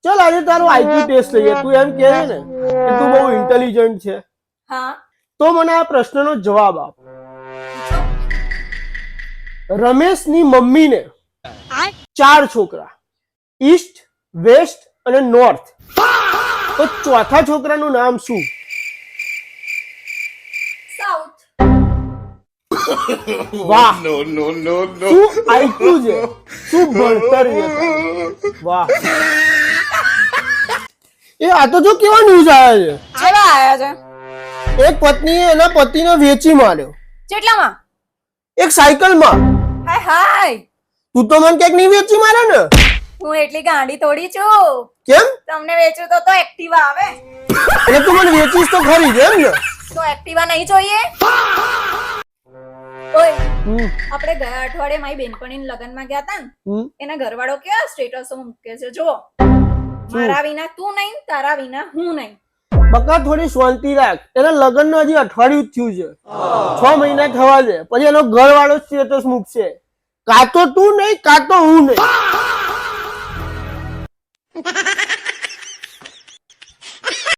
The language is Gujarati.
ચલ આજે તારો આઈક્યુ ટેસ્ટ લઈએ. તું એમ કહે છે ને કે તું બહુ ઇન્ટેલિજન્ટ છે, હા તો મને આ પ્રશ્નનો જવાબ આપ. રમેશની મમ્મીને 4 છોકરા, ઈસ્ટ, વેસ્ટ અને નોર્થ, તો ચોથા છોકરાનું નામ શું? સાઉથ. વાહ, શું આઈક્યુ છે, શું ભણતર છે તારું. વાહ. એ આ તો જો કેવા ન્યૂઝ આવ્યા કેવા આયા છે? છે. એક પત્નીએ એના પતિને વેચી માર્યો કેટલામાં? એક સાયકલમાં. હાય હાય, તું તો મને ક્યાંક નહીં વેચી મારે ને. હું એટલી ગાંડી થોડી છું. કેમ? તમને વેચું તો એક્ટિવા આવે. એટલે તું મને વેચીશ તો ખરી જ એમ ને. તો એક્ટિવા નહીં જોઈએ? ઓય, આપણે ગયા અઠવાડિયે મારી બેનપણીના લગનમાં ગયા હતા ને, એના ઘરવાળો કેવા સ્ટેટસો મૂકે છે જો. મારા વિના તું નહીં, તારા વિના હું નહીં. બકા થોડી શાંતિ રાખ. એના લગ્ન હજી અઠવાડિયું જ થયું છે, 6 મહિના થવા દે, પછી એનો ઘરવાળો સ્ટેટસ મૂકશે. કાં તો તું નહીં, કાં તો હું નહીં.